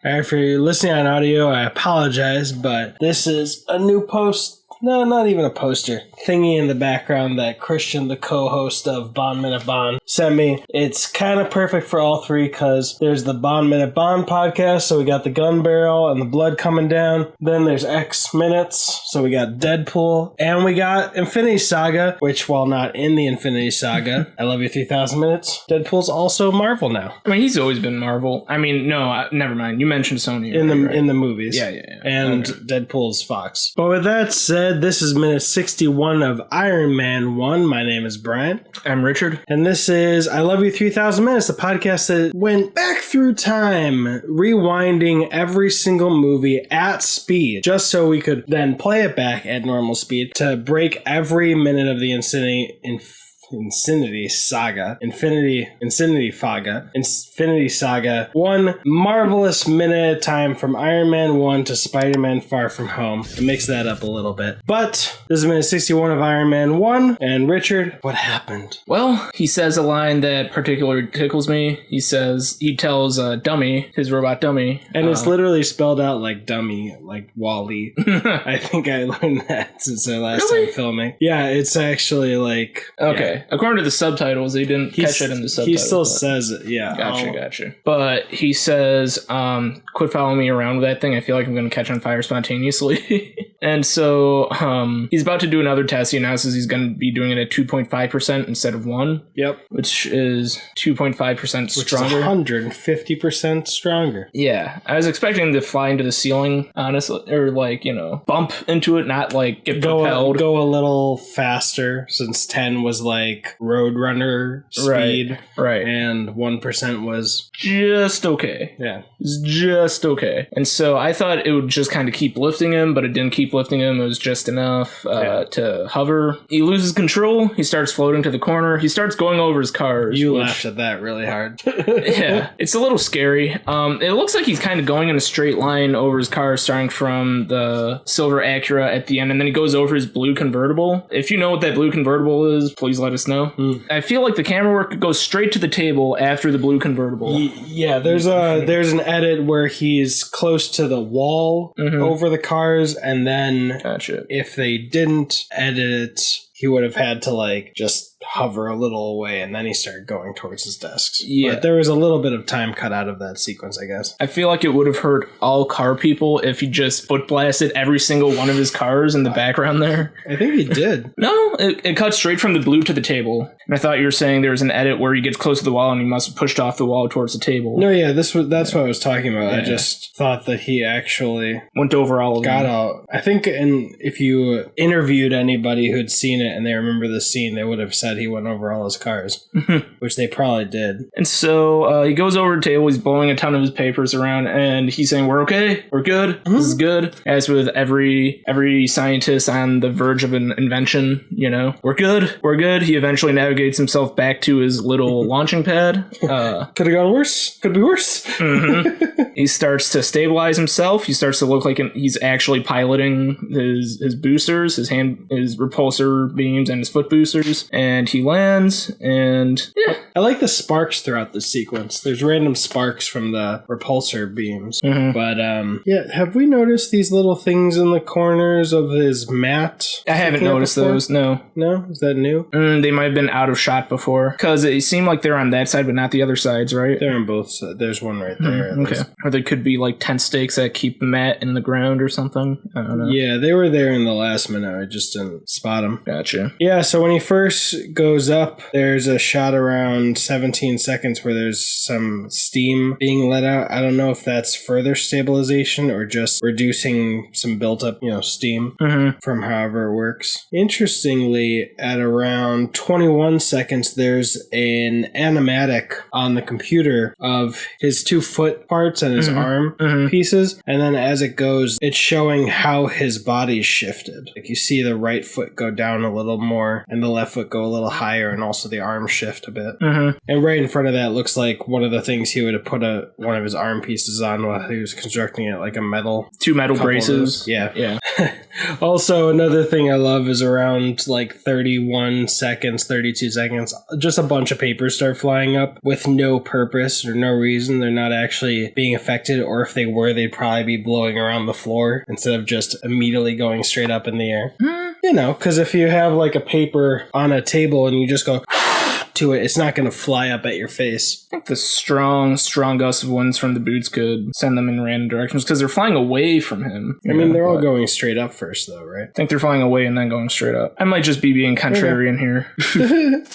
Alright, for you listening on audio, I apologize, but this is a new post. No, not even a poster. Thingy in the background that Christian, the co-host of Bond Minute Bond, sent me. It's kind of perfect for all three because there's the Bond Minute Bond podcast, so we got the gun barrel and the blood coming down. Then there's X Minutes, so we got Deadpool. And we got Infinity Saga, which while not in the Infinity Saga, I Love You 3000 Minutes, Deadpool's also Marvel now. I mean, he's always been Marvel. I mean, no, never mind. You mentioned Sony. In the movies. Yeah. And okay. Deadpool's Fox. But with that said, this is minute 61 of Iron Man 1. My name is Brian. I'm Richard. And this is I Love You 3000 Minutes, the podcast that went back through time, rewinding every single movie at speed, just so we could then play it back at normal speed to break every minute of the Infinity Saga. One marvelous minute at a time from Iron Man 1 to Spider-Man Far From Home. I mixed that up a little bit. But this is minute 61 of Iron Man 1. And Richard, what happened? Well, he says a line that particularly tickles me. He tells Dummy, his robot Dummy. And it's literally spelled out like dummy, like Wall-E. I think I learned that since our last time filming. Yeah, it's actually like... Okay. Yeah. According to the subtitles, they didn't catch it in the subtitles. He still says it, yeah. Gotcha. But he says, quit following me around with that thing. I feel like I'm going to catch on fire spontaneously. And so he's about to do another test. He announces he's going to be doing it at 2.5% instead of 1. Yep. Which is 2.5% stronger. Which is 150% stronger. Yeah. I was expecting him to fly into the ceiling, honestly. Or bump into it, not get propelled. Go a little faster, since 10 was Roadrunner speed. Right. And 1% was... just okay. Yeah. Just okay. And so I thought it would just kind of keep lifting him, but it didn't keep lifting him. It was just enough to hover. He loses control. He starts floating to the corner. He starts going over his cars. You laughed at that really hard. Yeah. It's a little scary. It looks like he's kind of going in a straight line over his car, starting from the silver Acura at the end, and then he goes over his blue convertible. If you know what that blue convertible is, please let us know. I feel like the camera work goes straight to the table after the blue convertible. Yeah, there's an edit where he's close to the wall over the cars, and then if they didn't edit it, he would have had to just hover a little away, and then he started going towards his desks. Yeah. But there was a little bit of time cut out of that sequence, I guess. I feel like it would have hurt all car people if he just foot blasted every single one of his cars in the background there. I think he did. No, it cut straight from the blue to the table. And I thought you were saying there was an edit where he gets close to the wall and he must have pushed off the wall towards the table. No, yeah, that's what I was talking about. Yeah. I just thought that he actually went over all of them. Out. I think if you interviewed anybody who'd seen it and they remember the scene, they would have said he went over all his cars, which they probably did. And so he goes over the table, he's blowing a ton of his papers around, and he's saying, we're okay, we're good, this is good. As with every scientist on the verge of an invention, we're good. He eventually navigates himself back to his little launching pad. Could have gone worse. Could be worse. He starts to stabilize himself. He starts to look like he's actually piloting his boosters, his repulsor beams and his foot boosters, and he lands, and yeah. I like the sparks throughout the sequence. There's random sparks from the repulsor beams. But have we noticed these little things in the corners of his mat? I haven't noticed those. No. Is that new? They might have been out of shot before, because it seemed like they're on that side but not the other sides, right? They're on both sides. There's one right there. Okay. Or they could be tent stakes that keep the mat in the ground or something. I don't know. Yeah, they were there in the last minute. I just didn't spot them. Gotcha. Yeah, so when he first goes up, there's a shot around 17 seconds where there's some steam being let out. I don't know if that's further stabilization or just reducing some built up, steam from however it works. Interestingly, at around 21 seconds, there's an animatic on the computer of his 2 foot parts and his arm pieces. And then as it goes, it's showing how his body's shifted. You see the right foot go down a a little more and the left foot go a little higher, and also the arm shift a bit. Mm-hmm. And right in front of that looks like one of the things he would have put one of his arm pieces on while he was constructing it, like a metal. 2 metal braces. Yeah. Also, another thing I love is around like 31 seconds, 32 seconds, just a bunch of papers start flying up with no purpose or no reason. They're not actually being affected, or if they were, they'd probably be blowing around the floor instead of just immediately going straight up in the air. You know, because if you have like a paper on a table and you just go to it, it's not going to fly up at your face. I think the strong gusts of winds from the boots could send them in random directions because they're flying away from him. I mean, they're all going straight up first, though, right? I think they're flying away and then going straight up. I might just be being contrarian here.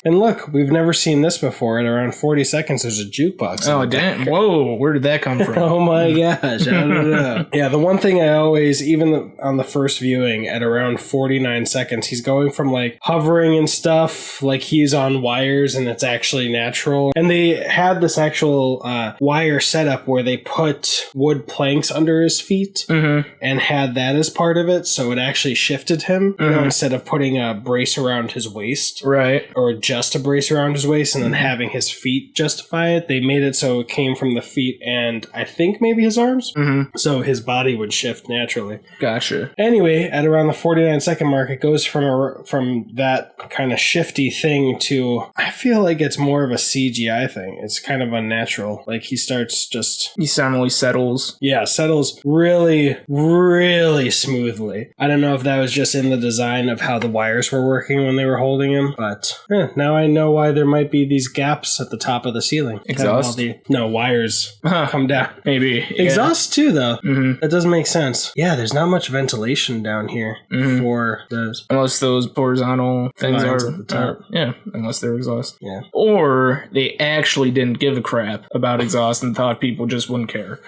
And look, we've never seen this before. At around 40 seconds, there's a jukebox. Oh, damn. Whoa, where did that come from? Oh my gosh, I don't know. Yeah, the one thing I always, even on the first viewing, at around 49 seconds, he's going from like hovering and stuff, like he's on wires and it's actually natural. And they had this actual wire setup where they put wood planks under his feet and had that as part of it, so it actually shifted him, you know, instead of putting a brace around his waist. Right. Or just a brace around his waist and then having his feet justify it. They made it so it came from the feet and I think maybe his arms. So his body would shift naturally. Gotcha. Anyway, at around the 49-second mark, it goes from that kind of shifty thing to, I feel like it's more of a CGI thing. It's kind of unnatural. Like he starts just... He suddenly settles. Yeah, settles really, really smoothly. I don't know if that was just in the design of how the wires were working when they were holding him, but now I know why there might be these gaps at the top of the ceiling. Exhaust? Wires come down. Maybe. Yeah. Exhaust too, though. That doesn't make sense. Yeah, there's not much ventilation down here for those. Unless those horizontal things Lines are at the top. yeah, unless they're exhaust. Yeah. Or they actually didn't give a crap about exhaust and thought people just wouldn't care.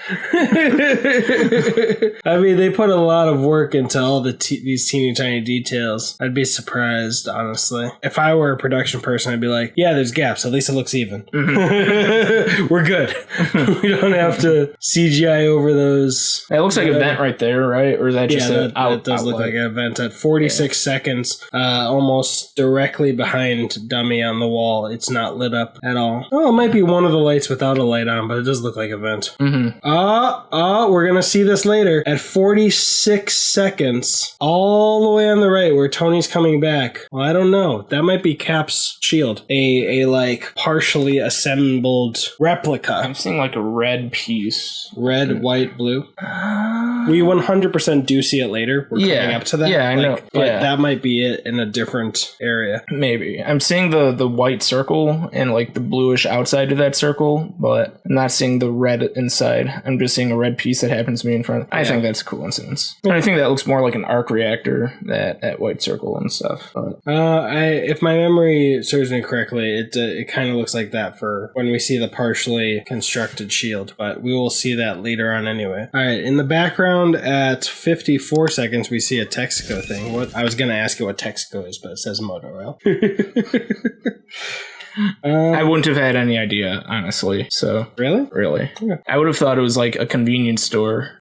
I mean, they put a lot of work into all these teeny tiny details. I'd be surprised, honestly. If I were a production person, I'd be like, yeah, there's gaps. At least it looks even. We're good. We don't have to CGI over those. It looks like a vent right there, right? Or is that just that does look like a vent at 46 seconds, almost directly behind Dummy on the wall. It's not lit up at all. Oh, it might be one of the lights without a light on, but it does look like a vent. We're gonna see this later. At 46 seconds, all the way on the right, where Tony's coming back. Well, I don't know. That might be Cap's shield. A like partially assembled replica. I'm seeing like a red piece. Red, white, blue. We 100% do see it later. We're coming up to that. Yeah, I know. But that might be it in a different area. Maybe. I'm seeing the white circle and like the bluish outside of that circle, but I'm not seeing the red inside. I'm just seeing a red piece that happens to be in front. I think that's a coincidence. And I think that looks more like an arc reactor, that white circle and stuff. But if my memory serves me correctly, it kind of looks like that for when we see the partially constructed shield, but we will see that later on anyway. All right, in the background at 54 seconds, we see a Texaco thing. I was going to ask you what Texaco is, but it says motor oil. I wouldn't have had any idea, honestly. So Really? I would have thought it was like a convenience store